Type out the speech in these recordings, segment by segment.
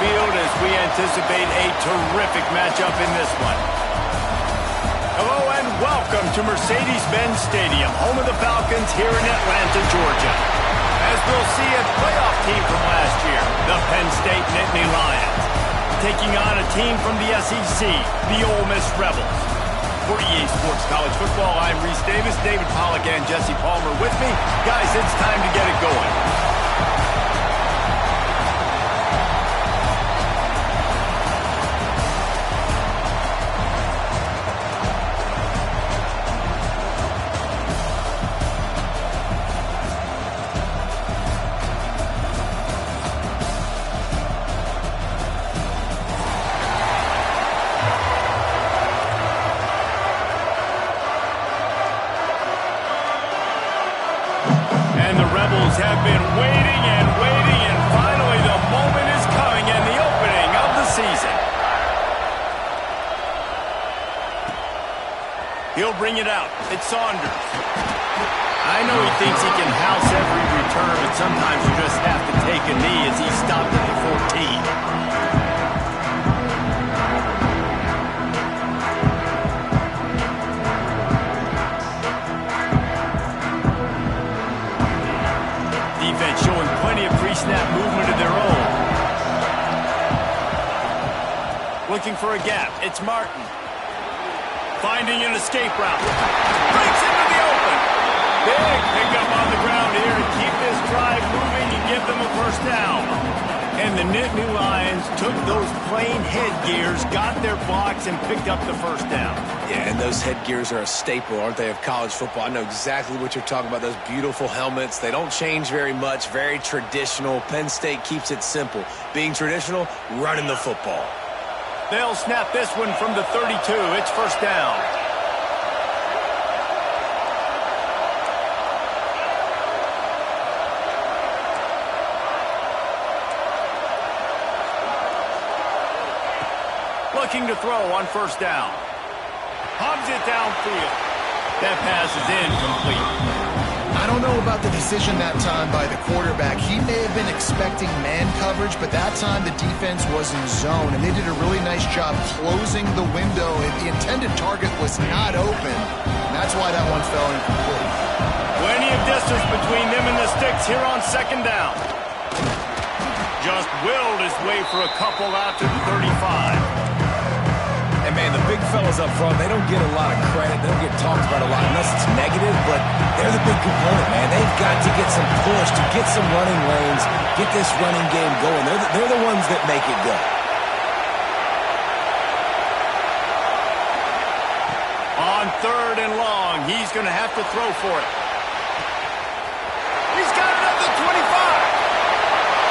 field as we anticipate a terrific matchup in this one. Hello and welcome to Mercedes-Benz Stadium, home of the Falcons here in Atlanta, Georgia. As we'll see a playoff team from last year, the Penn State Nittany Lions, taking on a team from the SEC, the Ole Miss Rebels. For EA Sports College Football, I'm Reese Davis, David Pollack, and Jesse Palmer with me. Guys, it's time to get it going. Have been waiting and waiting, and finally the moment is coming and the opening of the season. He'll bring it out. It's Saunders. I know he thinks he can house every return, but sometimes you just have to take a knee as he stopped at the 14. Showing plenty of pre-snap movement of their own. Looking for a gap. It's Martin. Finding an escape route. Breaks into the open. Big pickup on the ground here to keep this drive moving and give them a first down. And the Nittany Lions took those plain headgears, got their blocks, and picked up the first down. Yeah, and those headgears are a staple, aren't they, of college football? I know exactly what you're talking about, those beautiful helmets. They don't change very much, very traditional. Penn State keeps it simple. Being traditional, running the football. They'll snap this one from the 32. It's first down. Looking to throw on first down. Hogs it downfield. That pass is incomplete. I don't know about the decision that time by the quarterback. He may have been expecting man coverage, but that time the defense was in zone, and they did a really nice job closing the window. The intended target was not open, and that's why that one fell incomplete. Plenty of distance between them and the sticks here on second down. Just willed his way for a couple out to the 35. And, man, the big fellas up front, they don't get a lot of credit. They don't get talked about a lot unless it's negative, but they're the big component, man. They've got to get some push, to get some running lanes, get this running game going. They're the ones that make it go. On third and long, he's going to have to throw for it. He's got it up to 25.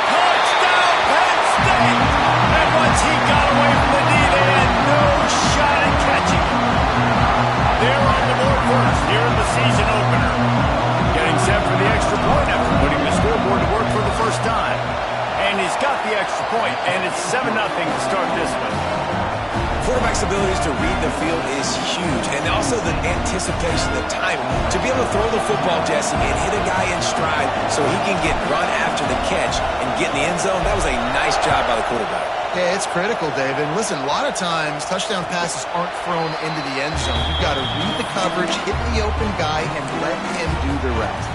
Touchdown, Penn State! And once he got away from the knee, they had no shot at catching him. They're on the board first here in the season opener. Getting set for the extra point after putting the scoreboard to work for the first time. And he's got the extra point, and it's 7-0 to start this one. Quarterback's abilities to read the field is huge, and also the anticipation, the time to be able to throw the football, Jesse, and hit a guy in stride so he can get run after the catch and get in the end zone. That was a nice job by the quarterback. Yeah, it's critical, David. Listen, a lot of times touchdown passes aren't thrown into the end zone. You've got to read the coverage, hit the open guy, and let him do the rest.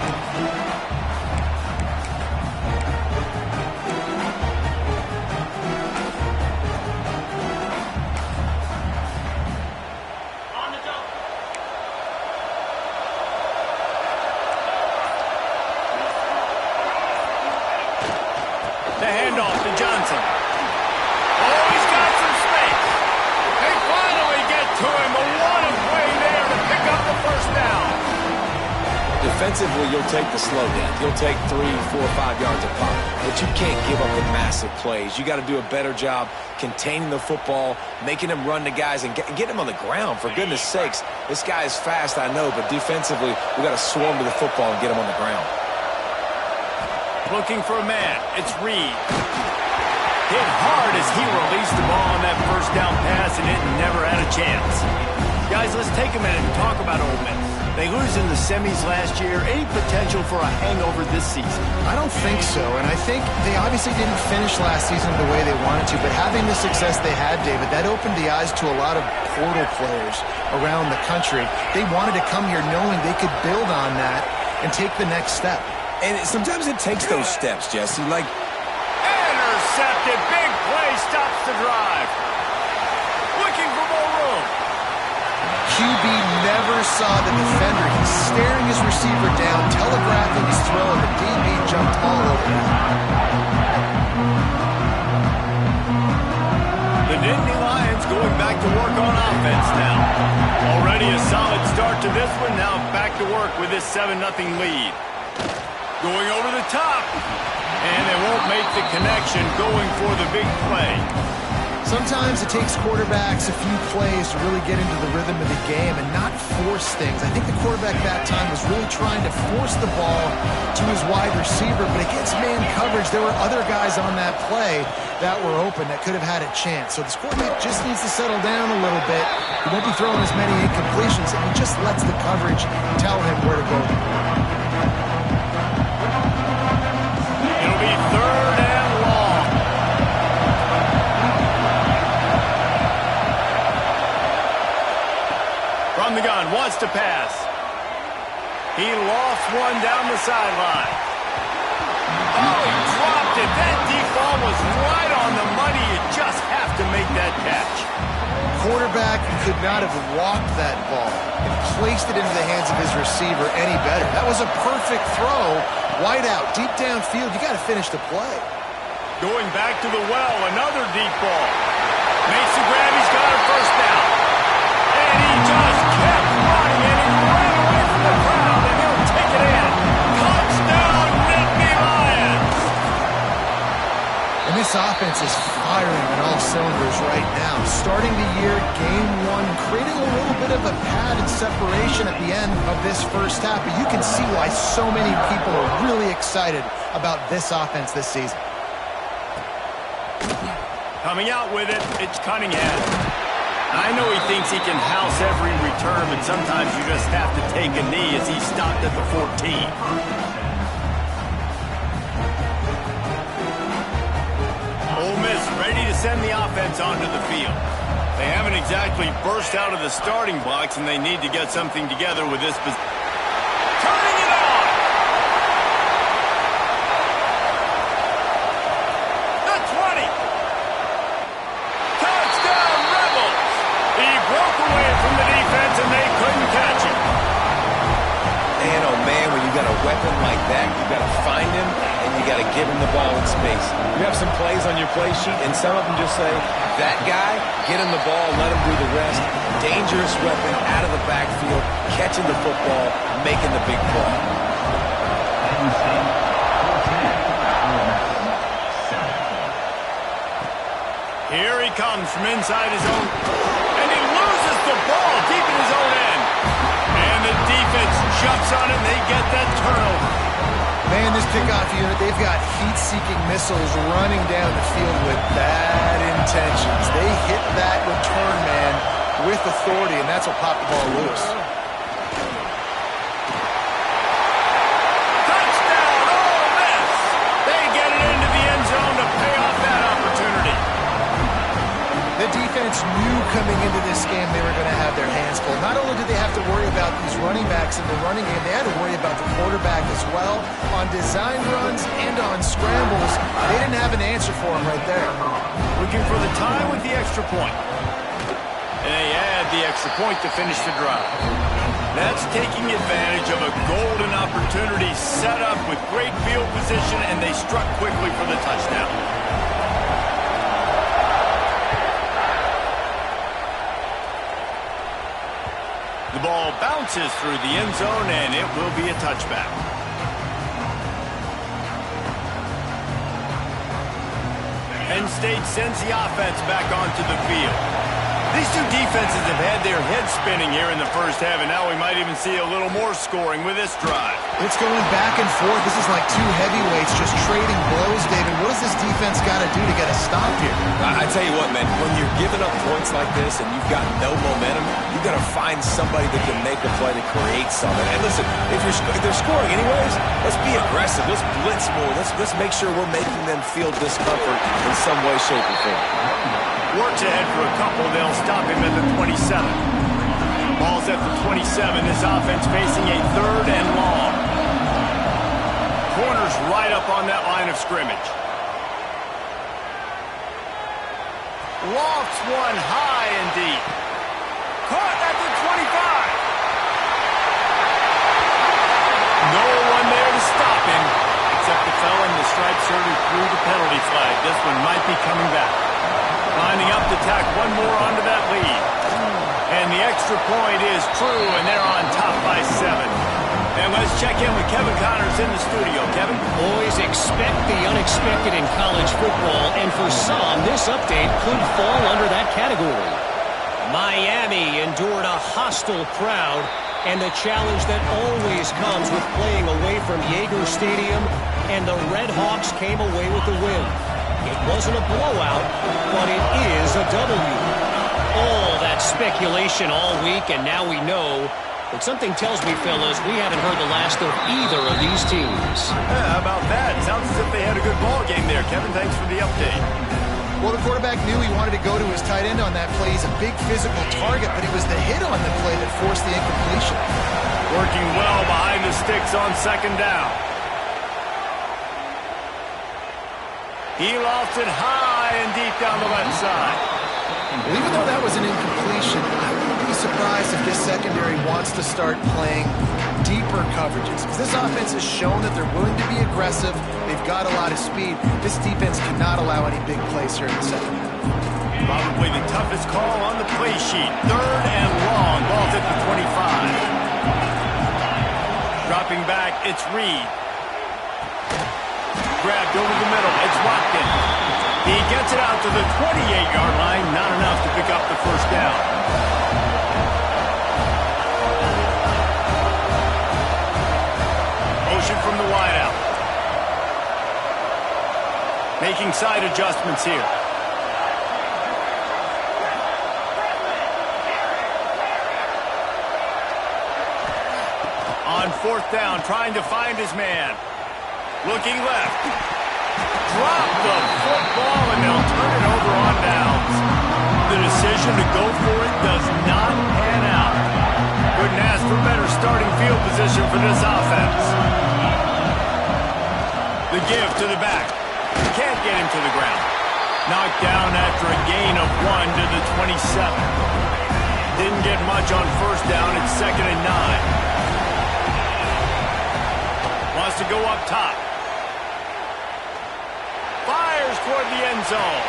The handoff to Johnson. Oh, he's got some space. They finally get to him. A lot of play there to pick up the first down. Defensively, you'll take the slow down. You'll take 3, 4, 5 yards of pop. But you can't give up the massive plays. You got to do a better job containing the football, making him run to guys, and get him on the ground, for goodness sakes. This guy is fast, I know, but defensively, we got to swarm to the football and get him on the ground. Looking for a man. It's Reed. Hit hard as he released the ball on that first down pass, and it never had a chance. Guys, let's take a minute and talk about Ole Miss. They lose in the semis last year. Any potential for a hangover this season? I don't think so, and I think they obviously didn't finish last season the way they wanted to, but having the success they had, David, that opened the eyes to a lot of portal players around the country. They wanted to come here knowing they could build on that and take the next step. And sometimes it takes those steps, Jesse. Like, intercepted. Big play stops the drive. Looking for more room. QB never saw the defender. He's staring his receiver down, telegraphing his throw, and the DB jumped all over him. The Nittany Lions going back to work on offense now. Already a solid start to this one. Now back to work with this 7-0 lead. Going over the top. And they won't make the connection going for the big play. Sometimes it takes quarterbacks a few plays to really get into the rhythm of the game and not force things. I think the quarterback that time was really trying to force the ball to his wide receiver, but against man coverage, there were other guys on that play that were open that could have had a chance. So this quarterback just needs to settle down a little bit. He won't be throwing as many incompletions, and he just lets the coverage tell him where to go. It'll be 3rd and long. From the gun, wants to pass. He lost one down the sideline. Oh, he dropped it. That deep ball was right on the money. You just have to make that catch. Quarterback could not have walked that ball and placed it into the hands of his receiver any better. That was a perfect throw. Wide out, deep downfield. You got to finish the play. Going back to the well, another deep ball. Makes the grab. He's got a first down. And he just kept running, and he ran away from the crowd, and he'll take it in. Touchdown, Nittany Lions! And this offense is firing on all cylinders right now. Starting the year, game 1, creating a little bit of a pad and separation at the end of this first half. But you can see why so many people are really excited about this offense this season. Coming out with it, it's Cunningham. I know he thinks he can house every return, but sometimes you just have to take a knee as he stopped at the 14. Ole Miss ready to send the offense onto the field. They haven't exactly burst out of the starting blocks, and they need to get something together with this position. Turning it on! The 20! Touchdown, Rebels! He broke away from the defense, and they couldn't catch him. man, oh man, when you got a weapon like that, you got to find him, and you got to give him the ball in space. You have some plays on your play sheet, and some of them just say, that guy, get him the ball, let him do the rest. Dangerous weapon out of the backfield, catching the football, making the big play. Here he comes from inside his own, and he loses the ball deep in his own end. And the defense jumps on it, and they get that turnover. Man, this kickoff unit, they've got heat-seeking missiles running down the field with bad intentions. They hit that return man with authority, and that's what popped the ball loose. Touchdown, Ole Miss! They get it into the end zone to pay off that opportunity. The defense knew coming into this game they were going to have their hands full. Not only did they have to worry about these running backs in the running game, they had to worry about the quarterback as well on design runs and on scrambles. They didn't have an answer for him right there. Looking for the tie with the extra point. And they add the extra point to finish the drive. That's taking advantage of a golden opportunity set up with great field position, and they struck quickly for the touchdown. The ball bounces through the end zone, and it will be a touchback. Penn State sends the offense back onto the field. These two defenses have had their heads spinning here in the first half, and now we might even see a little more scoring with this drive. It's going back and forth. This is like two heavyweights just trading blows, David. What does this defense got to do to get a stop here? I tell you what, man, when you're giving up points like this and you've got no momentum, you've got to find somebody that can make a play to create something. And listen, if they're scoring anyways, let's be aggressive. Let's blitz more. Let's make sure we're making them feel discomfort in some way, shape, or form. Works ahead for a couple. They'll stop him at the 27. Ball's at the 27. This offense facing a 3rd and long. Corner's right up on that line of scrimmage. Lofts one high and deep. Caught at the 25. No one there to stop him, except the fella in the striped shirt who threw the penalty flag. This one might be coming back. Lining up to tack one more onto that lead. And the extra point is true, and they're on top by 7. And let's check in with Kevin Connors in the studio. Kevin? Always expect the unexpected in college football, and for some, this update could fall under that category. Miami endured a hostile crowd, and the challenge that always comes with playing away from Yager Stadium, and the Red Hawks came away with the win. It wasn't a blowout, but it is a W. All that speculation all week, and now we know. But something tells me, fellas, we haven't heard the last of either of these teams. How about that? Sounds as if they had a good ball game there. Kevin, thanks for the update. Well, the quarterback knew he wanted to go to his tight end on that play. He's a big physical target, but it was the hit on the play that forced the incompletion. Working well behind the sticks on 2nd down. He lofted high and deep down the left side. Well, even though that was an incompletion, I wouldn't be surprised if this secondary wants to start playing deeper coverages. Because this offense has shown that they're willing to be aggressive. They've got a lot of speed. This defense cannot allow any big plays here in the second half. Probably the toughest call on the play sheet. 3rd and long. Ball's at the 25. Dropping back, it's Reed. Grabbed over the middle. It's Watkins. He gets it out to the 28-yard line. Not enough to pick up the 1st down. Motion from the wideout. Making side adjustments here. On 4th down, trying to find his man. Looking left. Drop the football, and they'll turn it over on downs. The decision to go for it does not pan out. Couldn't ask for better starting field position for this offense. The give to the back. Can't get him to the ground. Knocked down after a gain of 1 to the 27. Didn't get much on 1st down. It's 2nd and 9. Wants to go up top. Fires toward the end zone.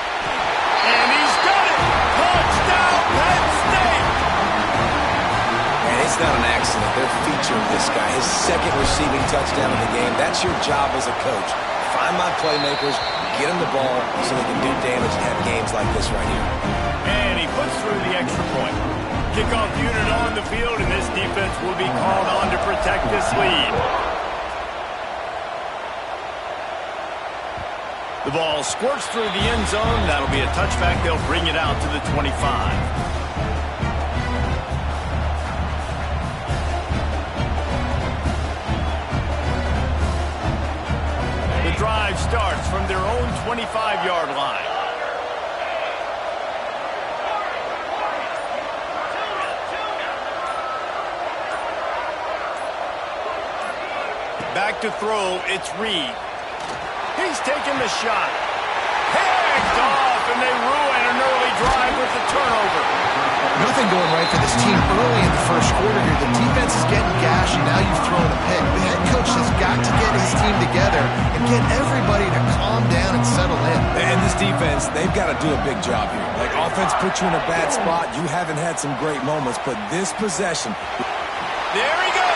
And he's done it! Touchdown, Penn State! And it's not an accident. They're featuring this guy. His 2nd receiving touchdown of the game. That's your job as a coach. Find my playmakers, get them the ball so they can do damage and have games like this right here. And he puts through the extra point. Kickoff unit on the field, and this defense will be called on to protect this lead. The ball squirts through the end zone. That'll be a touchback. They'll bring it out to the 25. The drive starts from their own 25-yard line. Back to throw, it's Reed. He's taking the shot. Picked off, and they ruin an early drive with the turnover. Nothing going right for this team early in the 1st quarter here. The defense is getting gashed, and now you've thrown a pick. The head coach has got to get his team together and get everybody to calm down and settle in. And this defense, they've got to do a big job here. Like, offense put you in a bad spot. You haven't had some great moments, but this possession... There he goes.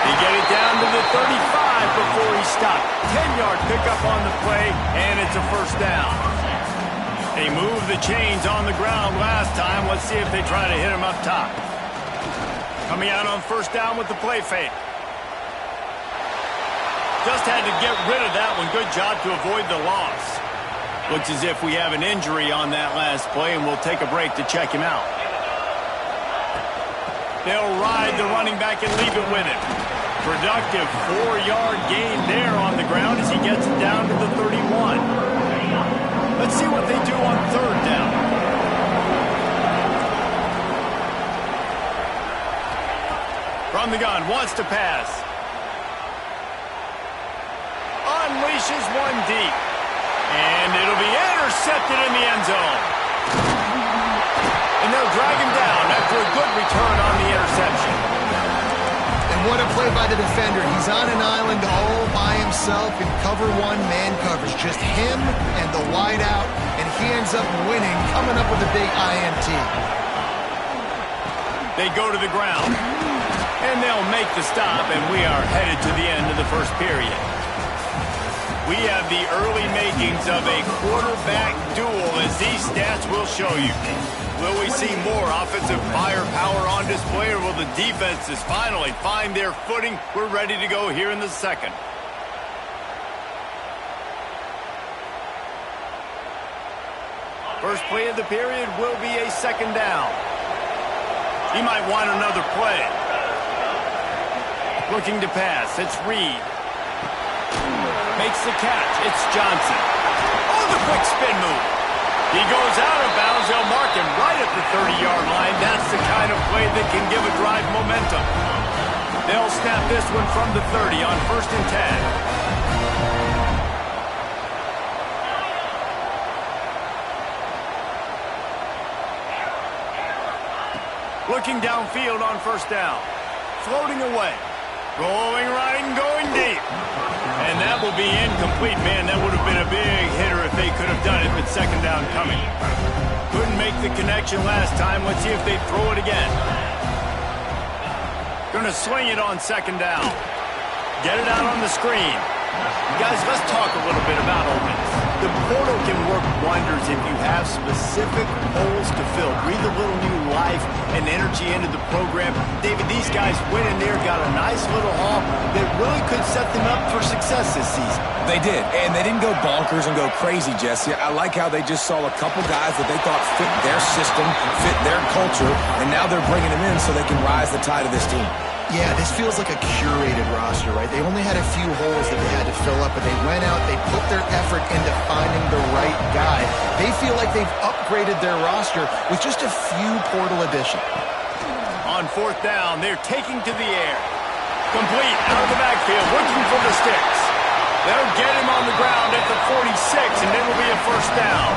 He get it down to the 35 before he stopped. 10-yard pickup on the play, and it's a 1st down. They moved the chains on the ground last time. Let's see if they try to hit him up top. Coming out on 1st down with the play fake. Just had to get rid of that one. Good job to avoid the loss. Looks as if we have an injury on that last play, and we'll take a break to check him out. They'll ride the running back and leave it with him. Productive 4-yard gain there on the ground as he gets it down to the 31. Let's see what they do on third down. From the gun, wants to pass. Unleashes one deep. And it'll be intercepted in the end zone. And they'll drag him down after a good return on the interception. And what a play by the defender. He's on an island all by himself in cover one man coverage. Just him and the wide out, and he ends up winning, coming up with a big INT. They go to the ground, and they'll make the stop, and we are headed to the end of the first period. We have the early makings of a quarterback duel, as these stats will show you. Will we see more offensive firepower on display, or will the defenses finally find their footing? We're ready to go here in the second. First play of the period will be a second down. He might want another play. Looking to pass. It's Reed. Makes the catch. It's Johnson. Oh, the quick spin move. He goes out of bounds. They'll mark him right at the 30-yard line. That's the kind of play that can give a drive momentum. They'll snap this one from the 30 on 1st and 10. Looking downfield on 1st down. Floating away. Going right and going deep. And that will be incomplete. Man, that would have been a big hitter if they could have done it, but second down coming. Couldn't make the connection last time. Let's see if they throw it again. Gonna swing it on second down. Get it out on the screen. Guys, let's talk a little bit about opens. The portal can work wonders if you have specific holes to fill. Breathe a little new life and energy into the program. David, these guys went in there, got a nice little haul that really could set them up for success this season. They did, and they didn't go bonkers and go crazy, Jesse. I like how they just saw a couple guys that they thought fit their system, fit their culture, and now they're bringing them in so they can rise the tide of this team. Yeah, this feels like a curated roster, right? They only had a few holes that they had to fill up, but they went out, they put their effort into finding the right guy. They feel like they've upgraded their roster with just a few portal additions. On 4th down, they're taking to the air. Complete, out of the backfield, looking for the sticks. They'll get him on the ground at the 46, and it'll be a 1st down.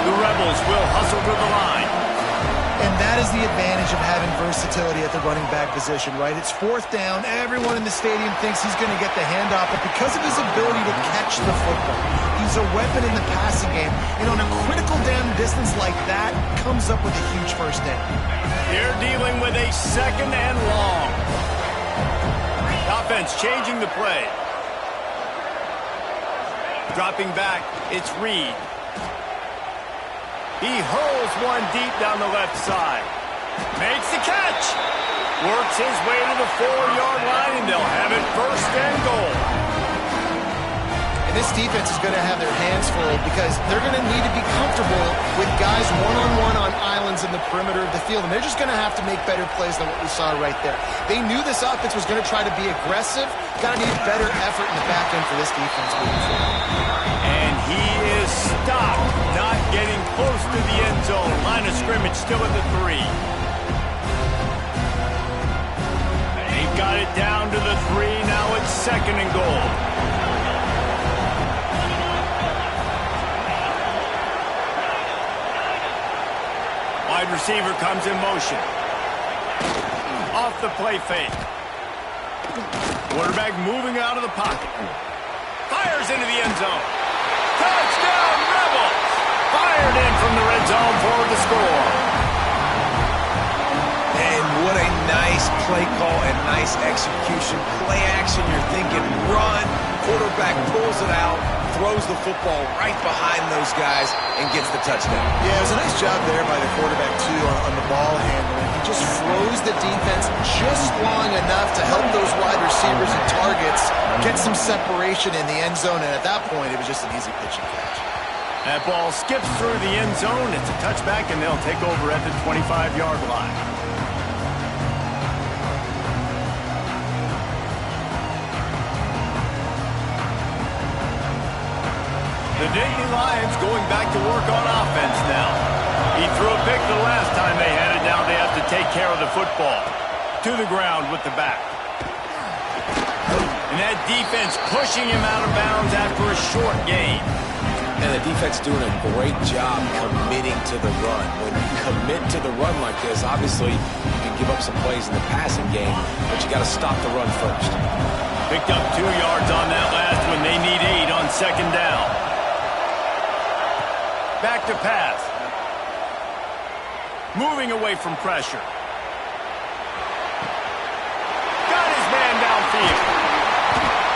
The Rebels will hustle to the line. And that is the advantage of having versatility at the running back position, right? It's 4th down. Everyone in the stadium thinks he's going to get the handoff, but because of his ability to catch the football, he's a weapon in the passing game. And on a critical down distance like that, comes up with a huge 1st down. They're dealing with a 2nd and long. Offense changing the play. Dropping back, it's Reed. He hurls one deep down the left side. Makes the catch. Works his way to the 4-yard line, and they'll have it 1st and goal. And this defense is going to have their hands full because they're going to need to be comfortable with guys one-on-one on islands in the perimeter of the field, and they're just going to have to make better plays than what we saw right there. They knew this offense was going to try to be aggressive. Got to need better effort in the back end for this defense moving forward. And he is stopped, not getting close to the end zone. Line of scrimmage still at the 3. They've got it down to the 3. Now it's 2nd and goal. Wide receiver comes in motion. Off the play fake. Quarterback moving out of the pocket. Fires into the end zone. Touchdown, Rebels! Fired in from the red zone for the score. And what a nice play call and nice execution. Play action, you're thinking run. Quarterback pulls it out, throws the football right behind those guys, and gets the touchdown. Yeah, it was a nice job there by the quarterback, too, on the ball handling. He just froze the defense just long enough to help those wide receivers and targets get some separation in the end zone, and at that point, it was just an easy pitch and catch. That ball skips through the end zone. It's a touchback, and they'll take over at the 25-yard line. The Nittany Lions going back to work on offense now. He threw a pick the last time they had it. Now they have to take care of the football. To the ground with the back. And that defense pushing him out of bounds after a short gain. And the defense doing a great job committing to the run. When you commit to the run like this, obviously you can give up some plays in the passing game, but you got to stop the run first. Picked up 2 yards on that last one. They need 8 on second down. Back to pass. Moving away from pressure. Got his man downfield.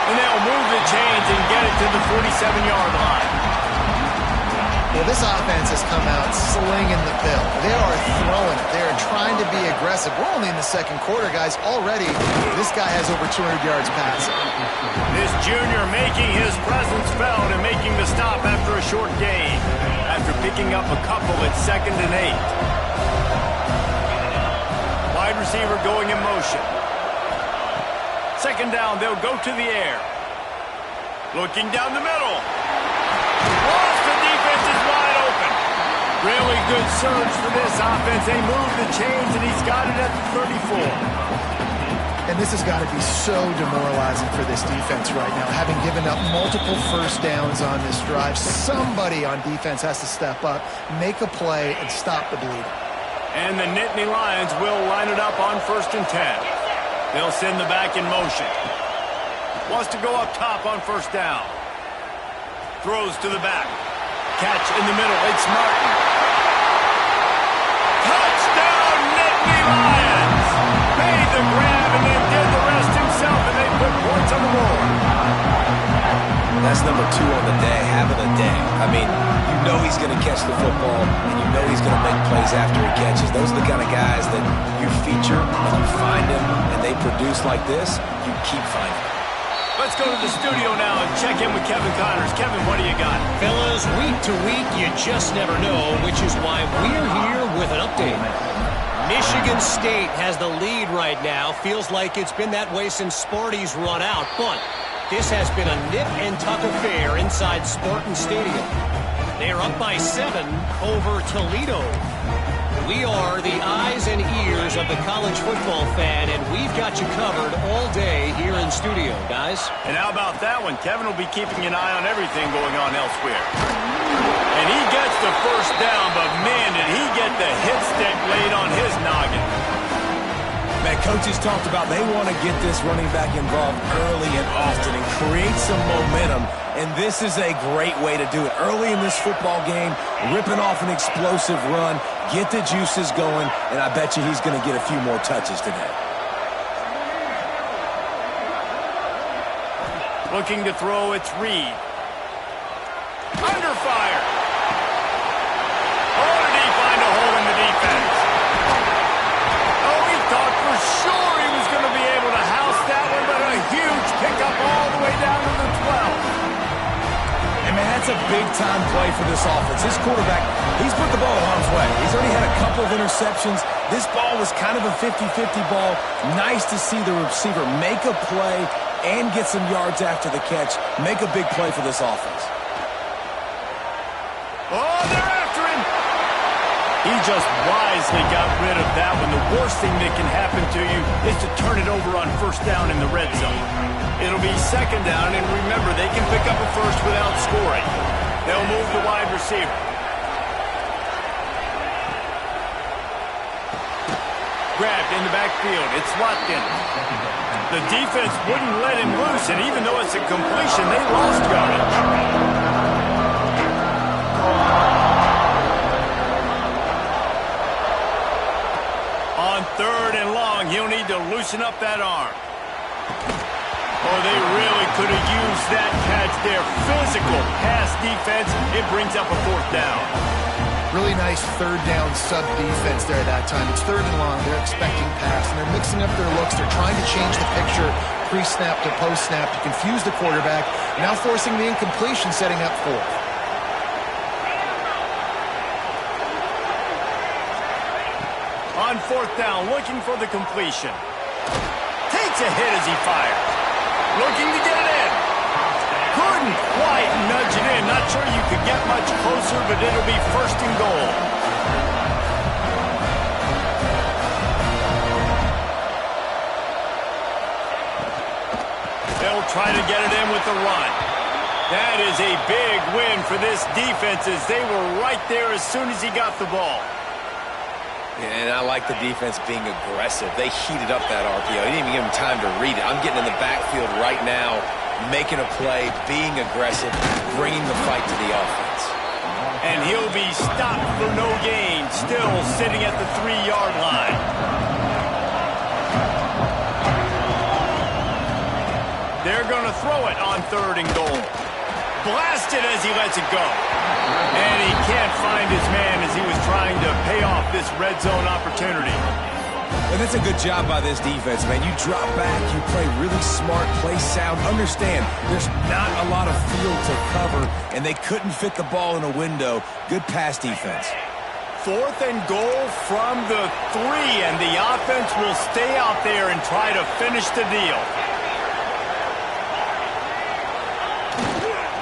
And they'll move the chains and get it to the 47-yard line. Well, this offense has come out slinging the pill. They are throwing it. They are trying to be aggressive. We're only in the second quarter, guys. Already, this guy has over 200 yards passing. This junior making his presence felt and making the stop after a short gain. After picking up a couple at 2nd and 8. Wide receiver going in motion. Second down, they'll go to the air. Looking down the middle. Lost, the defense is wide open. Really good surge for this offense. They move the chains, and he's got it at the 34. And this has got to be so demoralizing for this defense right now. Having given up multiple first downs on this drive, somebody on defense has to step up, make a play, and stop the bleeding. And the Nittany Lions will line it up on 1st and 10. They'll send the back in motion. Wants to go up top on 1st down. Throws to the back. Catch in the middle. It's Martin. Touchdown, Nittany Lions! Made the grab and then did the rest himself, and they put points on the board. That's number 2 on the day, having a day. I mean, you know he's going to catch the football, and you know he's going to make plays after he catches. Those are the kind of guys that you feature, and you find them, and they produce like this, you keep finding them. Let's go to the studio now and check in with Kevin Connors. Kevin, what do you got? Fellas, week to week, you just never know, which is why we're here with an update. Michigan State has the lead right now. Feels like it's been that way since Sparty's run out, but this has been a nip-and-tuck affair inside Spartan Stadium. They're up by 7 over Toledo. We are the eyes and ears of the college football fan, and we've got you covered all day here in studio, guys. And how about that one? Kevin will be keeping an eye on everything going on elsewhere. And he gets the first down, but man, did he get the hit stick laid on his noggin. Man, coaches talked about they want to get this running back involved early and often and create some momentum, and this is a great way to do it. Early in this football game, ripping off an explosive run, get the juices going, and I bet you he's going to get a few more touches today. Looking to throw, it's Reed. Under fire. Oh, did he find a hole in the defense? Oh, he thought for sure he was going to be able to house that one, but a huge pickup all the way down to the 12. And man, that's a big-time play for this offense. This quarterback, he's put the ball in harm's way. He's already had a couple of interceptions. This ball was kind of a 50-50 ball. Nice to see the receiver make a play and get some yards after the catch. Make a big play for this offense. Oh, they're after him. He just wisely got rid of that one. The worst thing that can happen to you is to turn it over on 1st down in the red zone. It'll be 2nd down, and remember, they can pick up a first without scoring. They'll move the wide receiver. Grabbed in the backfield. It's Watkins. The defense wouldn't let him loose, and even though it's a completion, they lost yardage. On 3rd and long, he'll need to loosen up that arm. Oh, they really could have used that catch there. Physical pass defense. It brings up a 4th down. Really nice 3rd down sub-defense there that time. It's 3rd and long. They're expecting pass, and they're mixing up their looks. They're trying to change the picture pre-snap to post-snap to confuse the quarterback. Now forcing the incompletion, setting up 4th. On 4th down, looking for the completion. Takes a hit as he fires. Looking to get it in. Couldn't quite nudge it in. Not sure you could get much closer, but it'll be first and goal. They'll try to get it in with the run. That is a big win for this defense as they were right there as soon as he got the ball. And I like the defense being aggressive. They heated up that RPO. They didn't even give him time to read it. I'm getting in the backfield right now, making a play, being aggressive, bringing the fight to the offense. And he'll be stopped for no gain, still sitting at the 3-yard line. They're going to throw it on 3rd and goal. Blasted as he lets it go. And he can't find his man as he was trying to pay off this red zone opportunity. And that's a good job by this defense, man. You drop back, you play really smart, play sound. Understand, there's not a lot of field to cover, and they couldn't fit the ball in a window. Good pass defense. 4th and goal from the 3, and the offense will stay out there and try to finish the deal.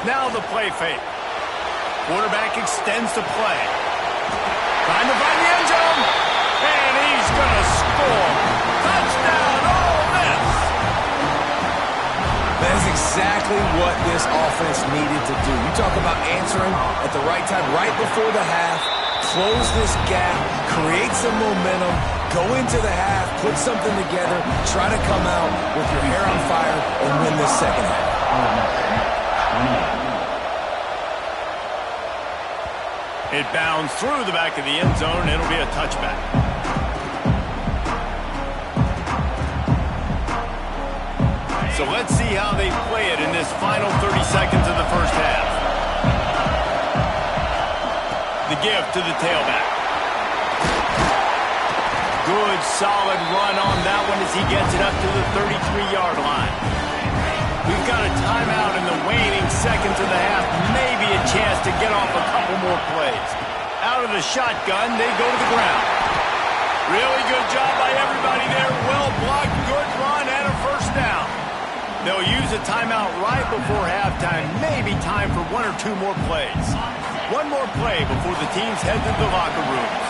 Now the play fake. Quarterback extends the play. Trying to find the end zone. And he's going to score. Touchdown, Ole Miss. That is exactly what this offense needed to do. You talk about answering at the right time, right before the half, close this gap, create some momentum, go into the half, put something together, try to come out with your hair on fire and win this second half. It bounds through the back of the end zone, and it'll be a touchback. So let's see how they play it in this final 30 seconds of the first half. The give to the tailback. Good, solid run on that one as he gets it up to the 33-yard line. We've got a timeout in the waning seconds of the half. Maybe a chance to get off a couple more plays. Out of the shotgun, they go to the ground. Really good job by everybody there. Well blocked, good run, and a first down. They'll use a timeout right before halftime. Maybe time for 1 or 2 more plays. One more play before the teams head to the locker rooms.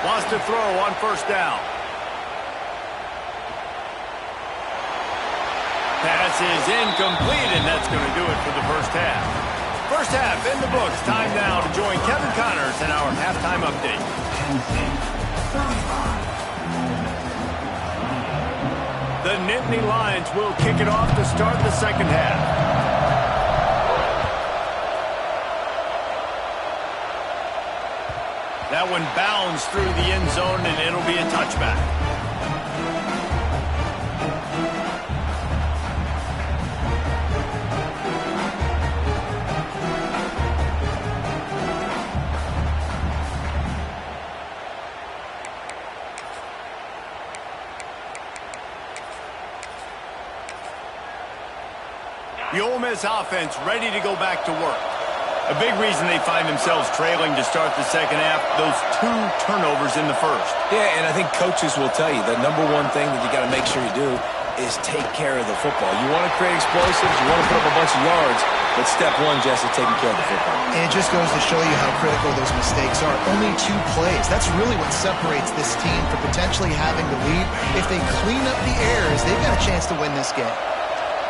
Lost a throw on first down. Pass is incomplete, and that's going to do it for the first half. First half in the books. Time now to join Kevin Connors in our halftime update. The Nittany Lions will kick it off to start the second half. That one bounds through the end zone, and it'll be a touchback. The Ole Miss offense ready to go back to work. A big reason they find themselves trailing to start the second half, those 2 turnovers in the first. Yeah, and I think coaches will tell you the number one thing that you got to make sure you do is take care of the football. You want to create explosives, you want to put up a bunch of yards, but step 1, Jesse, taking care of the football. And it just goes to show you how critical those mistakes are. Only 2 plays. That's really what separates this team from potentially having the lead. If they clean up the errors, they've got a chance to win this game.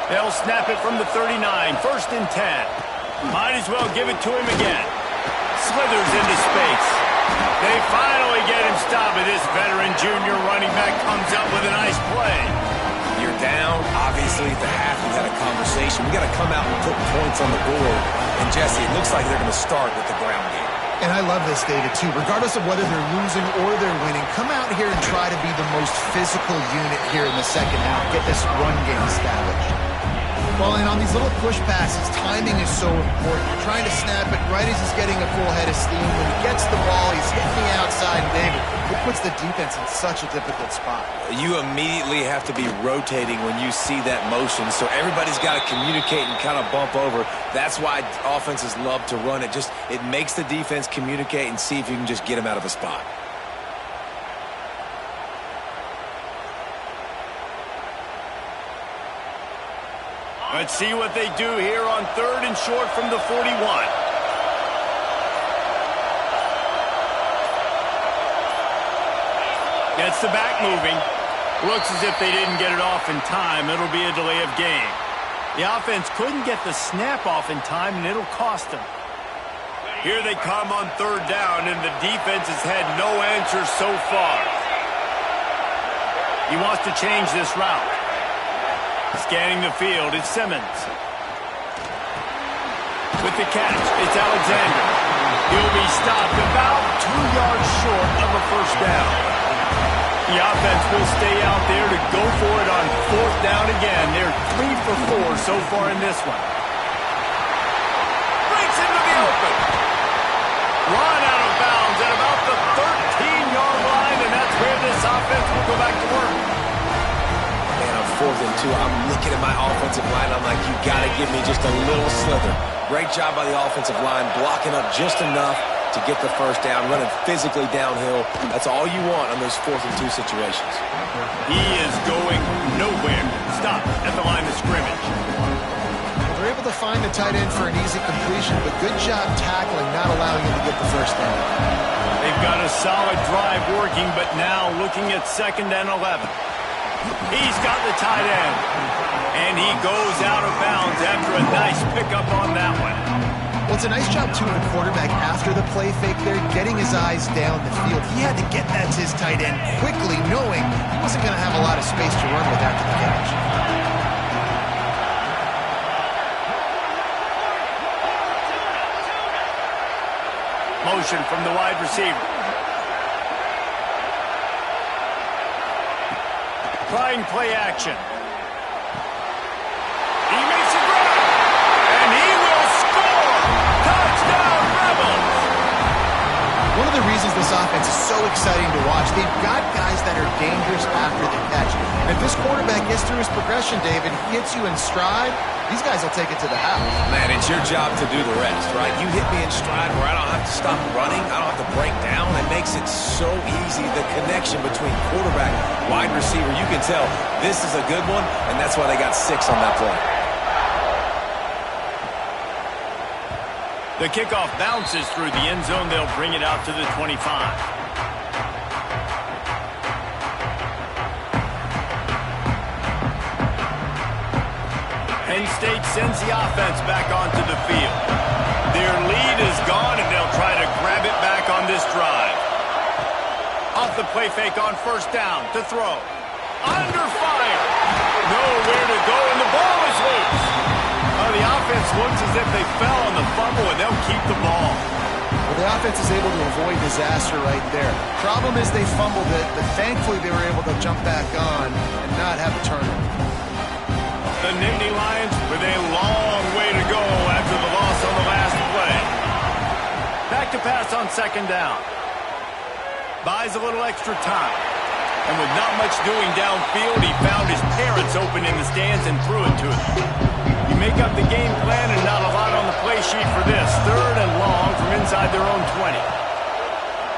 They'll snap it from the 39, first and 10. Might as well give it to him again. Slithers into space. They finally get him stopped, but this veteran junior running back comes up with a nice play. You're down. Obviously, at the half, we had a conversation. We got to come out and put points on the board. And, Jesse, it looks like they're going to start with the ground game. And I love this, David, too. Regardless of whether they're losing or they're winning, come out here and try to be the most physical unit here in the second half. Get this run game established. Well, and on these little push passes, timing is so important. You're trying to snap it right as he's getting a full head of steam. When he gets the ball, he's hitting the outside, and David, it puts the defense in such a difficult spot. You immediately have to be rotating when you see that motion, so everybody's got to communicate and kind of bump over. That's why offenses love to run it. It makes the defense communicate and see if you can just get them out of a spot. Let's see what they do here on 3rd and short from the 41. Gets the back moving. Looks as if they didn't get it off in time. It'll be a delay of game. The offense couldn't get the snap off in time, and it'll cost them. Here they come on 3rd down, and the defense has had no answers so far. He wants to change this route. Scanning the field, it's Simmons. With the catch, it's Alexander. He'll be stopped about 2 yards short of a first down. The offense will stay out there to go for it on 4th down again. They're 3 for 4 so far in this one. Breaks into the open. Run out of bounds at about the 13-yard line, and that's where this offense will go back to work. Man, on 4th and 2, I'm looking at my offensive line. I'm like, you got to give me just a little slither. Great job by the offensive line, blocking up just enough to get the first down, running physically downhill. That's all you want on those 4th and 2 situations. He is going nowhere. Stop at the line of scrimmage. They're able to find the tight end for an easy completion, but good job tackling, not allowing him to get the first down. They've got a solid drive working, but now looking at 2nd and 11. He's got the tight end, and he goes out of bounds after a nice pickup on that one. Well, it's a nice job, too, of the quarterback after the play fake there, getting his eyes down the field. He had to get that to his tight end quickly, knowing he wasn't going to have a lot of space to run with after the catch. Motion from the wide receiver. Trying play action. He makes a grab, and he will score! Touchdown, Rebels! One of the reasons this offense is so exciting to watch, they've got guys that are dangerous after the catch. And if this quarterback gets through his progression, David, hits you in stride, these guys will take it to the house. Man, it's your job to do the rest, right? You hit me in stride where I don't have to stop running. I don't have to break down. It makes it so easy, the connection between quarterback, wide receiver. You can tell this is a good one, and that's why they got 6 on that play. The kickoff bounces through the end zone. They'll bring it out to the 25. Penn State sends the offense back onto the field. Their lead is gone, and they'll try to grab it back on this drive. Off the play fake on 1st down to throw. Under fire. Nowhere to go, and the ball is loose. The offense looks as if they fell on the fumble, and they'll keep the ball. Well, the offense is able to avoid disaster right there. Problem is they fumbled it, but thankfully they were able to jump back on and not have a turnover. The Nittany Lions with a long way to go after the loss on the last play. Back to pass on 2nd down. Buys a little extra time. And with not much doing downfield, he found his parents open in the stands and threw it to them. You make up the game plan and not a lot on the play sheet for this. 3rd and long from inside their own 20.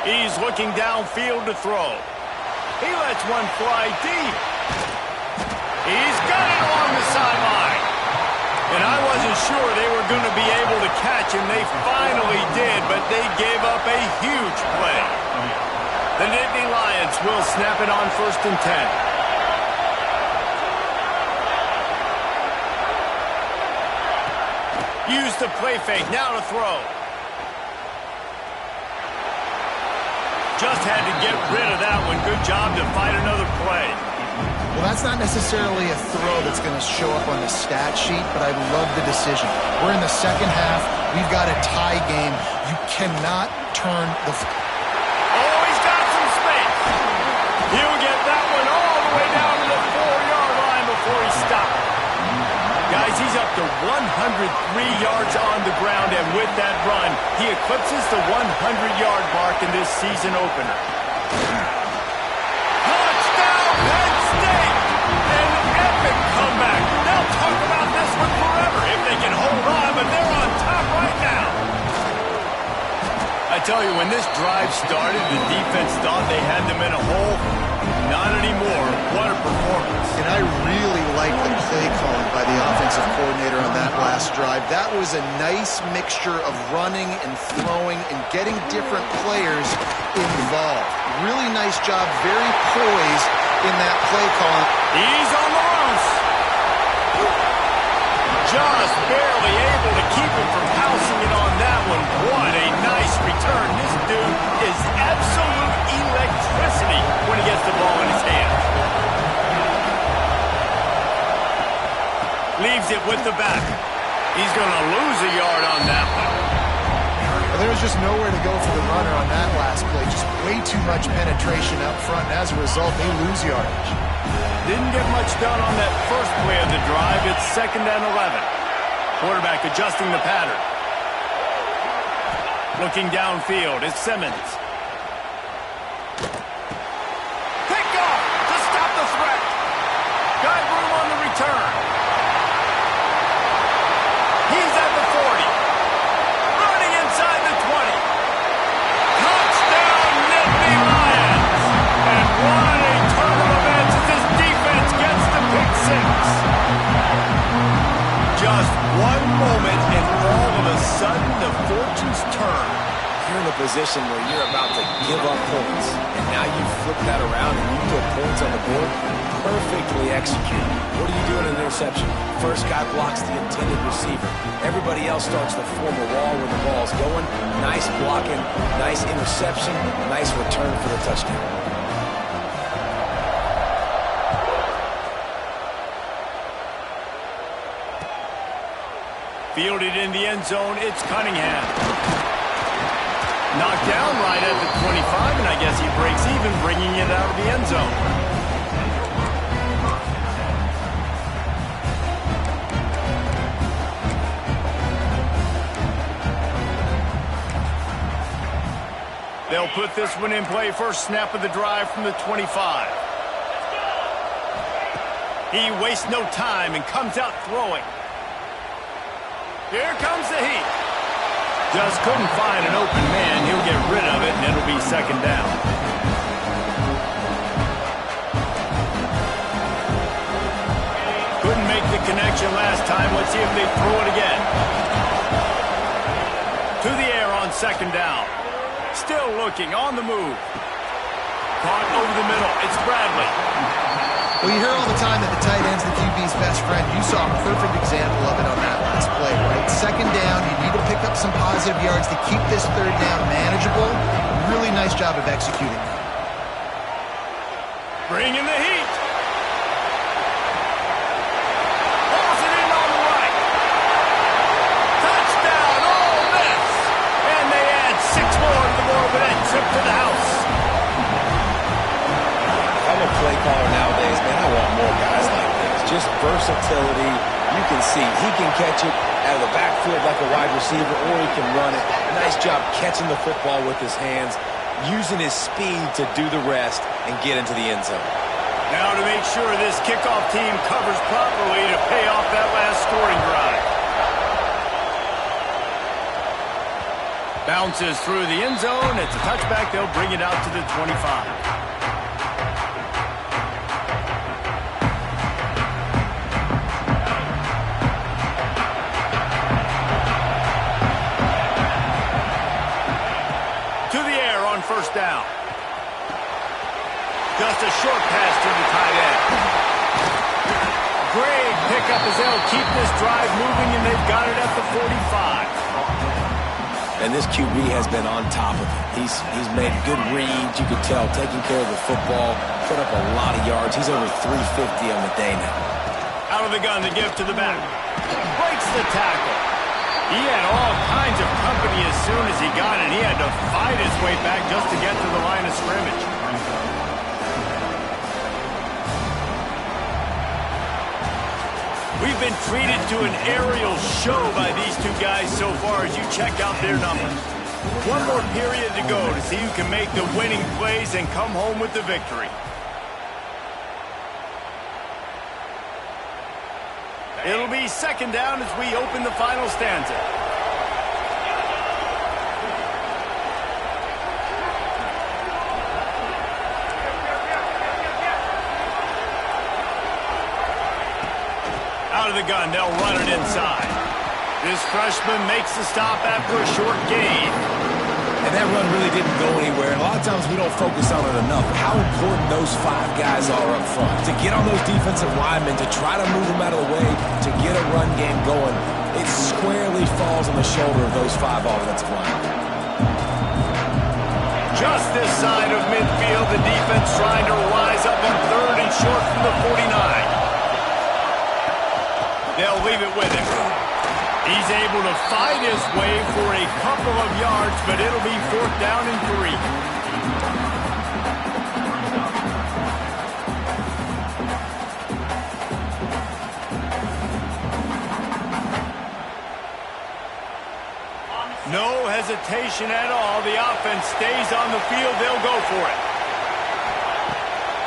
He's looking downfield to throw. He lets one fly deep. He's got it along the sideline. And I wasn't sure they were going to be able to catch him. They finally did, but they gave up a huge play. The Nittany Lions will snap it on 1st and 10. Use the play fake, now to throw. Just had to get rid of that one. Good job to fight another play. Well, that's not necessarily a throw that's going to show up on the stat sheet, but I love the decision. We're in the 2nd half. We've got a tie game. You cannot turn the... Oh, he's got some space. He'll get that one all the way down to the 4-yard line before he stops. Guys, he's up to 103 yards on the ground, and with that run, he eclipses the 100-yard mark in this season opener. Touchdown, Penn State! An epic comeback. They'll talk about this one forever if they can hold on, but they're on top right now. I tell you, when this drive started, the defense thought they had them in a hole. not anymore. What a performance. And I really like the play calling by the offensive coordinator on that last drive. That was a nice mixture of running and throwing and getting different players involved. Really nice job, very poised in that play calling. He's on the loose. Just barely able to keep him from housing it on that one. What a nice return. This dude is absolute electricity when he gets the ball in his hand. Leaves it with the back. He's going to lose a yard on that one. Well, there was just nowhere to go for the runner on that last play. Just way too much penetration up front, and as a result, they lose yardage. Didn't get much done on that first play of the drive. It's 2nd and 11. Quarterback adjusting the pattern. Looking downfield is Simmons. Pick off to stop the threat. Got room on the return. He's at the 40. Running inside the 20. Touchdown, Nittany Lions. And what a turn of events as this defense gets the pick six. Just one moment and all of a sudden the fortunes turn. You're in a position where you're about to give up points, and now you flip that around and you put points on the board. Perfectly executed. What do you do in an interception? First guy blocks the intended receiver. Everybody else starts to form a wall when the ball's going. Nice blocking, nice interception, nice return for the touchdown. Fielded in the end zone, it's Cunningham. Knocked down right at the 25, and I guess he breaks even, bringing it out of the end zone. They'll put this one in play. First snap of the drive from the 25. He wastes no time and comes out throwing. Here comes the heat. Just couldn't find an open man. He'll get rid of it, and it'll be 2nd down. Couldn't make the connection last time. Let's see if they throw it again. To the air on 2nd down. Still looking, on the move. Caught over the middle. It's Bradley. Well, you hear all the time that the tight end's the QB's best friend. You saw a perfect example of it on that last play, right? 2nd down, you need to pick up some positive yards to keep this 3rd down manageable. Really nice job of executing that. Bringing the heat. Pulls it in on the right. Touchdown, Ole Miss. And they add 6 more to the board with that trip to the house. I'm a play caller nowadays, man. I want more guys like this. Just versatility. You can see he can catch it out of the backfield like a wide receiver, or he can run it. Nice job catching the football with his hands, using his speed to do the rest and get into the end zone. Now to make sure this kickoff team covers properly to pay off that last scoring drive. Bounces through the end zone. It's a touchback. They'll bring it out to the 25. First down. Just a short pass to the tight end. Great pickup as they'll keep this drive moving, and they've got it at the 45. And this QB has been on top of it. He's made good reads. You could tell, taking care of the football, put up a lot of yards. He's over 350 on the day now. Out of the gun to give to the back. Breaks the tackle. He had all kinds of company as soon as he got it. He had to fight his way back just to get to the line of scrimmage. We've been treated to an aerial show by these two guys so far as you check out their numbers. One more period to go to see who can make the winning plays and come home with the victory. It'll be 2nd down as we open the final stanza. out of the gun. They'll run it inside. This freshman makes the stop after a short gain. And that run really didn't go anywhere. And a lot of times we don't focus on it enough. How important those 5 guys are up front. To get on those defensive linemen, to try to move them out of the way, to get a run game going, it squarely falls on the shoulder of those 5 offensive linemen. Just this side of midfield, the defense trying to rise up on 3rd and short from the 49. They'll leave it with him. He's able to fight his way for a couple of yards, but it'll be 4th down and 3. No hesitation at all. The offense stays on the field. They'll go for it.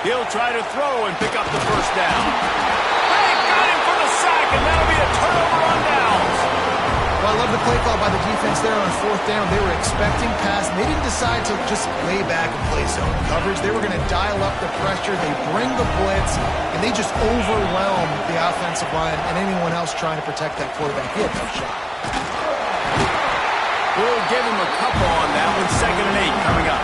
He'll try to throw and pick up the 1st down. They got him for the sack, and that'll be a turnover on downs. Well, I love the play call by the defense there on 4th down. They were expecting pass. They didn't decide to just lay back and play zone coverage. They were going to dial up the pressure. They bring the blitz, and they just overwhelm the offensive line and anyone else trying to protect that quarterback. He had no shot. We'll give him a couple on that one. 2nd and 8 coming up.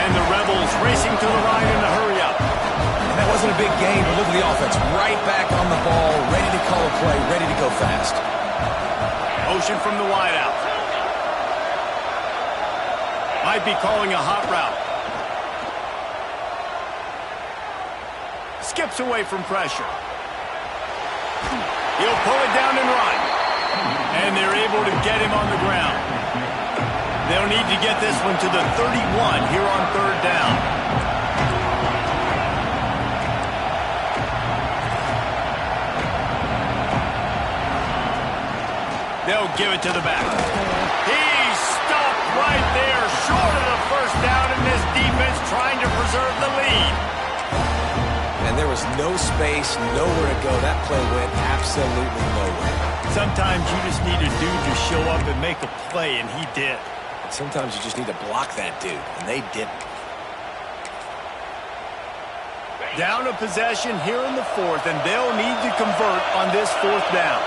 And the Rebels racing to the line in a hurry up. And that wasn't a big game, but look at the offense. Right back on the ball, ready to call a play, ready to go fast. Motion from the wideout. Might be calling a hot route. Skips away from pressure. He'll pull it down and run. And they're able to get him on the ground. They'll need to get this one to the 31 here on 3rd down. They'll give it to the back. He's stopped right there, short of the 1st down, and this defense trying to preserve the lead. And there was no space, nowhere to go. That play went absolutely nowhere. Sometimes you just need a dude to show up and make a play, and he did. And sometimes you just need to block that dude, and they didn't. Down a possession here in the 4th, and they'll need to convert on this 4th down.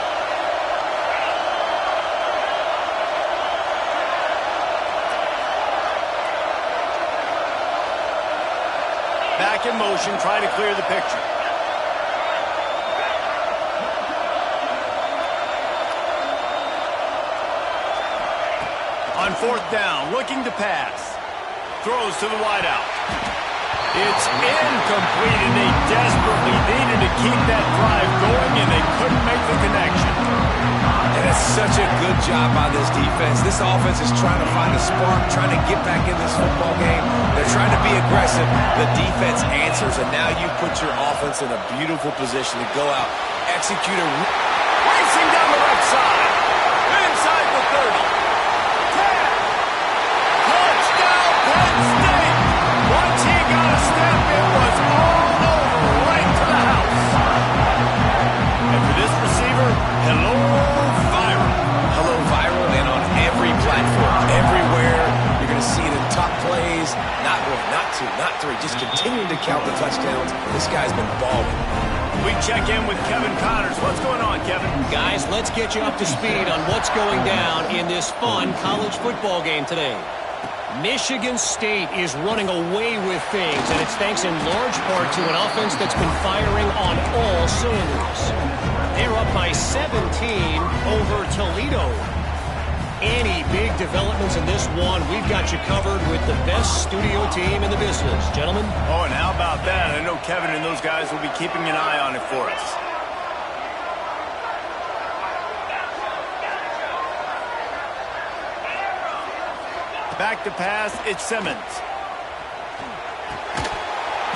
Back in motion, trying to clear the picture. On 4th down, looking to pass. Throws to the wideout. It's incomplete, and they desperately needed to keep that drive going, and they couldn't make the connection. And it's such a good job by this defense. This offense is trying to find a spark, trying to get back in this football game. They're trying to be aggressive. The defense answers, and now you put your offense in a beautiful position to go out, execute a... Racing down the left side. Inside the 30. 10. Touchdown, Penn State. Once he got a step, it was all over, right to the house. And for this receiver, hello, viral. Hello, viral, and on every platform, everywhere. You're going to see it in top plays. Not one, not two, not three. Just continuing to count the touchdowns. This guy's been balling. We check in with Kevin Connors. What's going on, Kevin? Guys, let's get you up to speed on what's going down in this fun college football game today. Michigan State is running away with things, and it's thanks in large part to an offense that's been firing on all cylinders. They're up by 17 over Toledo. Any big developments in this one, we've got you covered with the best studio team in the business. Gentlemen? Oh, and how about that? I know Kevin and those guys will be keeping an eye on it for us. Back to pass, it's Simmons.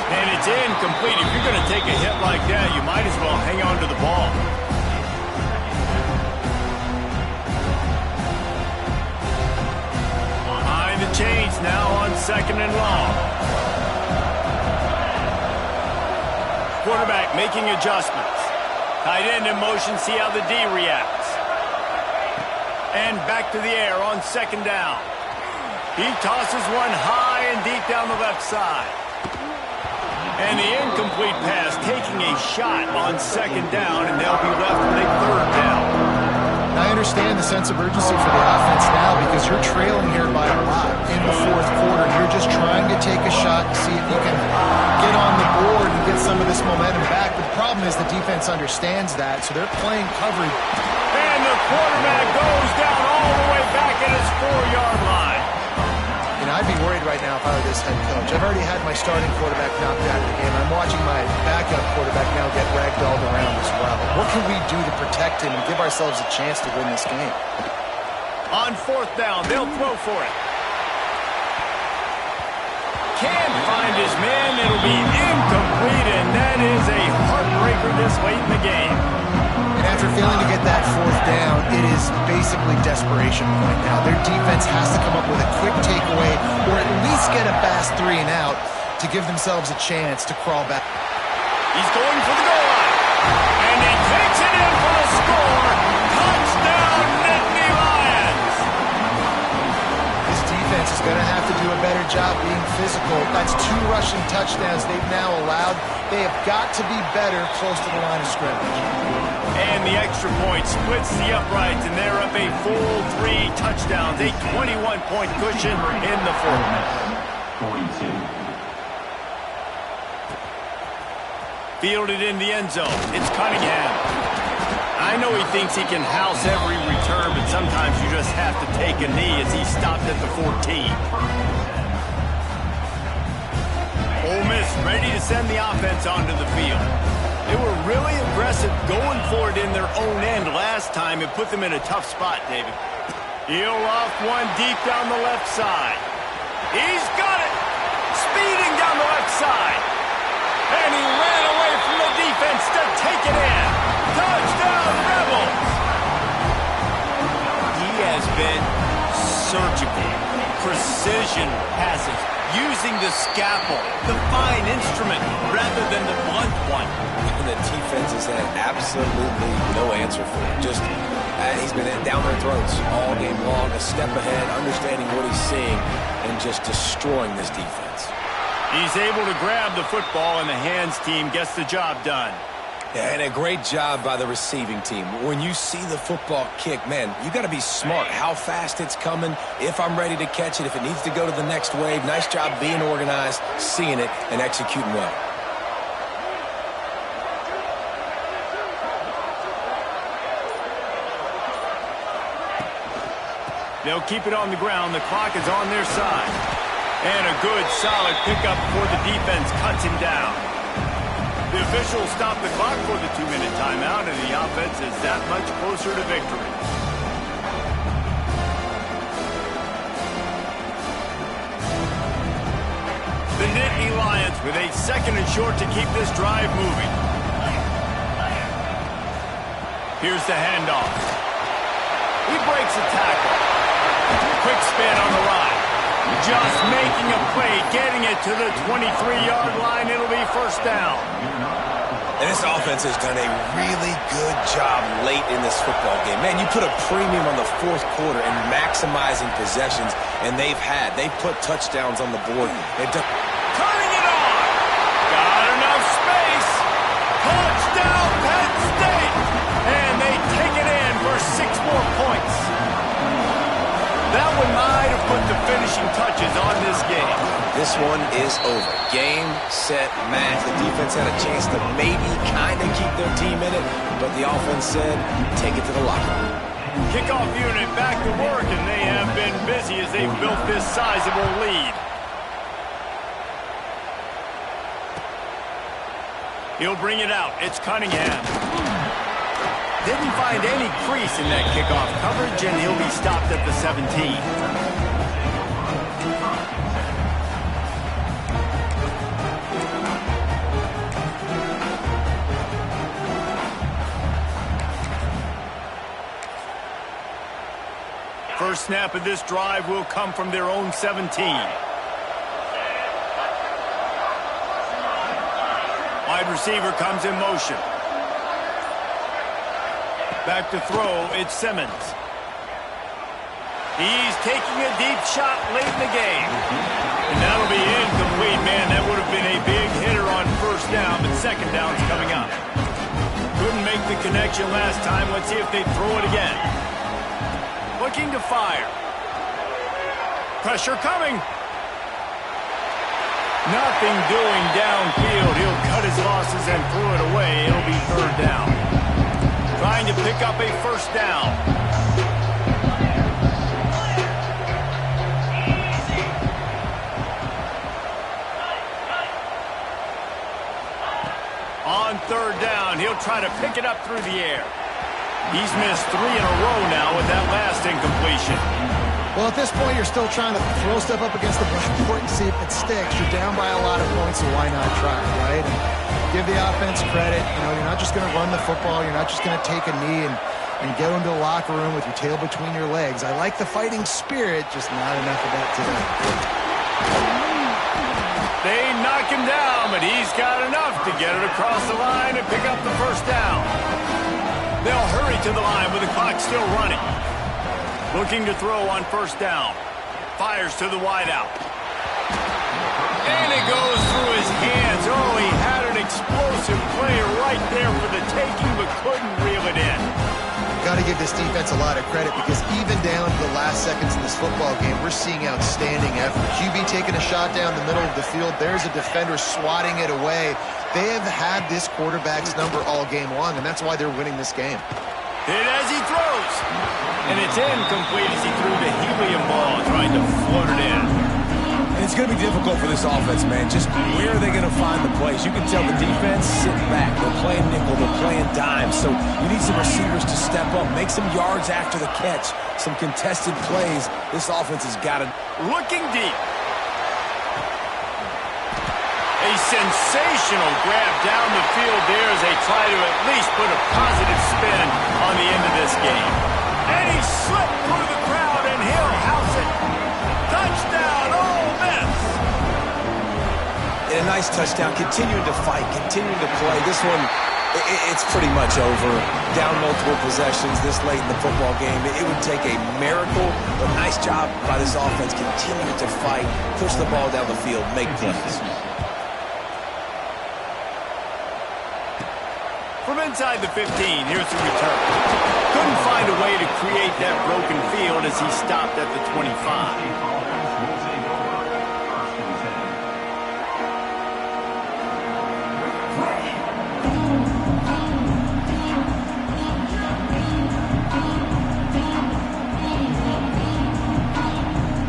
And it's incomplete. If you're going to take a hit like that, you might as well hang on to the ball. Behind the chains now on 2nd and long. Quarterback making adjustments. Tight end in motion, see how the D reacts. And back to the air on 2nd down. He tosses one high and deep down the left side. And the incomplete pass taking a shot on second down, and they'll be left with a third down. I understand the sense of urgency for the offense now because you're trailing here by a lot in the fourth quarter. You're just trying to take a shot and see if you can get on the board and get some of this momentum back. But the problem is the defense understands that, so they're playing coverage. And the quarterback goes down all the way back at his 4-yard line. And I'd be worried right now if I were this head coach. I've already had my starting quarterback knocked out of the game. I'm watching my backup quarterback now get ragdolled around as well. What can we do to protect him and give ourselves a chance to win this game? On fourth down, they'll throw for it. Can't find his man. It'll be incomplete, and that is a heartbreaker this late in the game. And after failing to get that fourth down, it is basically desperation point now. Their defense has to come up with a quick takeaway or at least get a fast 3 and out to give themselves a chance to crawl back. He's going for the goal line. And he takes it in for a score. Touchdown, Nittany Lions. This defense is going to have to do a better job being physical. That's 2 rushing touchdowns they've now allowed. They have got to be better close to the line of scrimmage. And the extra point splits the uprights, and they're up a full 3 touchdowns, a 21-point cushion in the fourth. 42. Fielded in the end zone. It's Cunningham. I know he thinks he can house every return, but sometimes you just have to take a knee as he stopped at the 14. Ole Miss ready to send the offense onto the field. They were really aggressive going for it in their own end last time. It put them in a tough spot, David. He'll off one deep down the left side. He's got it! Speeding down the left side. And he ran away from the defense to take it in. Touchdown, Rebels! He has been surgical. Precision passes. Using the scalpel, the fine instrument, rather than the blunt one. And the defense has had absolutely no answer for it. Just, he's been down their throats all game long, a step ahead, understanding what he's seeing, and just destroying this defense. He's able to grab the football, and the hands team gets the job done. Yeah, and a great job by the receiving team. When you see the football kick, man, you got to be smart how fast it's coming, if I'm ready to catch it, if it needs to go to the next wave. Nice job being organized, seeing it, and executing well. They'll keep it on the ground. The clock is on their side. And a good, solid pickup before the defense cuts him down. The officials stop the clock for the 2-minute timeout, and the offense is that much closer to victory. The Nittany Lions with a 2nd and short to keep this drive moving. Here's the handoff. He breaks a tackle. Quick spin on the ride. Just making a play, getting it to the 23-yard line. It'll be first down. And this offense has done a really good job late in this football game. Man, you put a premium on the fourth quarter and maximizing possessions, and they've put touchdowns on the board. Turning it on. Got enough space. Touchdown, Penn State. And they take it in for 6 more points. That one might have put the finishing touches on this game. This one is over. Game, set, match. The defense had a chance to maybe kind of keep their team in it, but the offense said, take it to the locker room. Kickoff unit back to work, and they have been busy as they've built this sizable lead. He'll bring it out. It's Cunningham. Didn't find any crease in that kickoff coverage, and he'll be stopped at the 17. First snap of this drive will come from their own 17. Wide receiver comes in motion. Back to throw, it's Simmons. He's taking a deep shot late in the game. And that'll be incomplete, man. That would have been a big hitter on second down's coming up. Couldn't make the connection last time. Let's see if they throw it again. Looking to fire. Pressure coming. Nothing doing downfield. He'll cut his losses and throw it away. It'll be third down. Trying to pick up a first down. On third down, he'll try to pick it up through the air. He's missed 3 in a row now with that last incompletion. Well, at this point, you're still trying to throw stuff up against the blackboard and see if it sticks. You're down by a lot of points, so why not try, right? And give the offense credit. You know, you're not just going to run the football. You're not just going to take a knee and get into the locker room with your tail between your legs. I like the fighting spirit, just not enough of that today. They knock him down, but he's got enough to get it across the line and pick up the first down. They'll hurry to the line with the clock still running. Looking to throw on first down. Fires to the wideout. And it goes through his hands. Oh, he had an explosive play right there for the taking, but couldn't reel it in. Got to give this defense a lot of credit because even down to the last seconds in this football game, we're seeing outstanding effort. QB taking a shot down the middle of the field. There's a defender swatting it away. They have had this quarterback's number all game long, and that's why they're winning this game. Hit as he throws. And it's incomplete as he threw the helium ball, trying to float it in. And it's going to be difficult for this offense, man. Just where are they going to find the plays? You can tell the defense sitting back. They're playing nickel. They're playing dime. So you need some receivers to step up, make some yards after the catch, some contested plays. This offense has got to... Looking deep. A sensational grab down the field there as they try to at least put a positive spin on the end of this game. And he slipped through the crowd, and he'll house it. Touchdown, Ole Miss. And a nice touchdown, continuing to fight, continuing to play. This one, it's pretty much over. Down multiple possessions this late in the football game. It would take a miracle, but nice job by this offense, continuing to fight, push the ball down the field, make plays. From inside the 15, here's the return. Couldn't find a way to create that broken field as he stopped at the 25.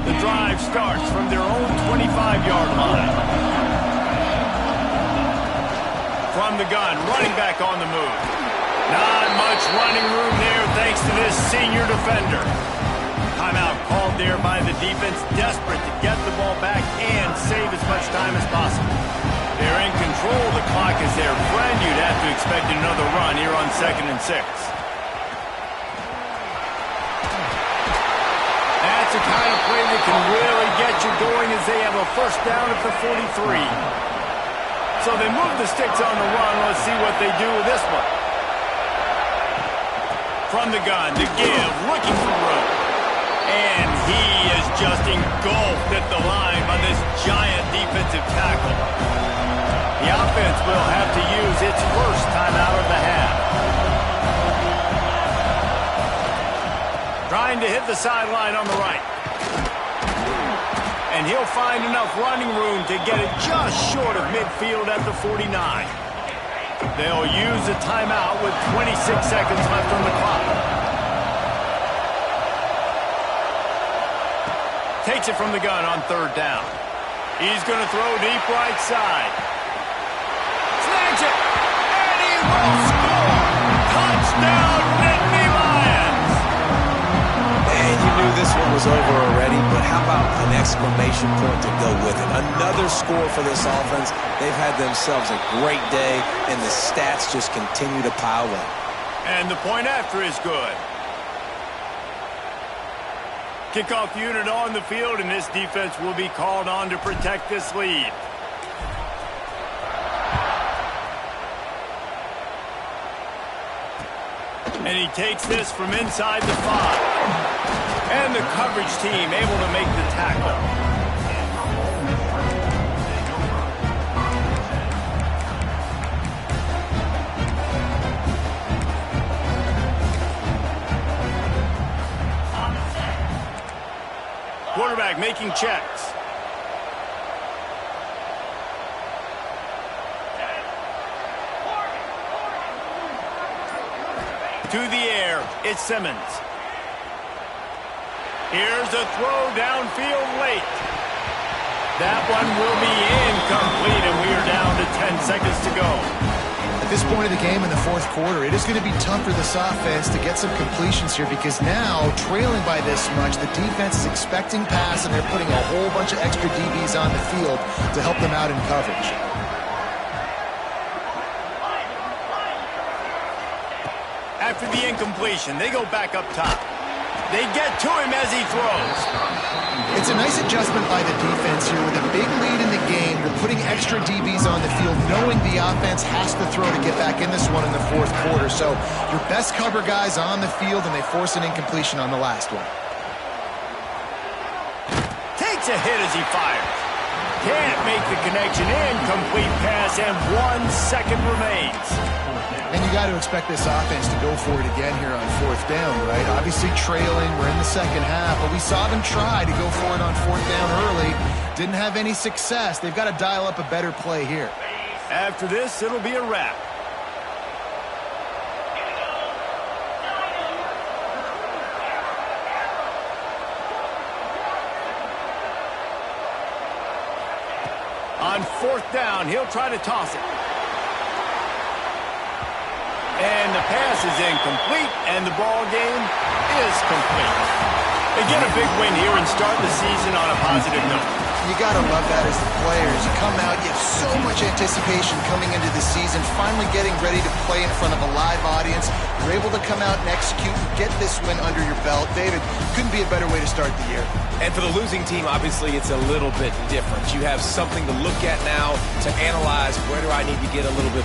The drive starts from their own 25-yard line. From the gun, running back on the move. Not much running room there thanks to this senior defender. Timeout called there by the defense, desperate to get the ball back and save as much time as possible. They're in control. The clock is their friend. You'd have to expect another run here on 2nd and 6. That's the kind of play that can really get you going as they have a first down at the 43. So they move the sticks on the run. Let's see what they do with this one. From the gun, the give, looking for room. And he is just engulfed at the line by this giant defensive tackle. The offense will have to use its first timeout of the half. Trying to hit the sideline on the right. And he'll find enough running room to get it just short of midfield at the 49. They'll use a timeout with 26 seconds left on the clock. Takes it from the gun on third down. He's going to throw deep right side. Snags it, and he will score! Touchdown, Nittany Lions! And you knew this one was over already, but how about an exclamation point to go with it? Another score for this offense. They've had themselves a great day, and the stats just continue to pile up. And the point after is good. Kickoff unit on the field, and this defense will be called on to protect this lead. And he takes this from inside the 5. And the coverage team able to make the tackle. making checks. To the air, it's Simmons. Here's a throw downfield late. That one will be incomplete, and we are down to 10 seconds to go. At this point of the game in the fourth quarter, it is going to be tough for this offense to get some completions here because now, trailing by this much, the defense is expecting pass, and they're putting a whole bunch of extra DBs on the field to help them out in coverage. After the incompletion, they go back up top. They get to him as he throws. It's a nice adjustment by the defense here. With a big lead in the game, they're putting extra DBs on the field, knowing the offense has to throw to get back in this one in the fourth quarter. So your best cover guys on the field, and they force an incompletion on the last one. Takes a hit as he fires. Can't make the connection. Incomplete pass, and 1 second remains. And you got to expect this offense to go for it again here on fourth down, right? Obviously trailing, we're in the second half, but we saw them try to go for it on fourth down early. Didn't have any success. They've got to dial up a better play here. After this, it'll be a wrap. On fourth down, he'll try to toss it. And the pass is incomplete, and the ball game is complete. They get a big win here and start the season on a positive note. You got to love that as the players. You come out, you have so much anticipation coming into the season, finally getting ready to play in front of a live audience. You're able to come out and execute and get this win under your belt. David, couldn't be a better way to start the year. And for the losing team, obviously, it's a little bit different. You have something to look at now to analyze where do I need to get a little bit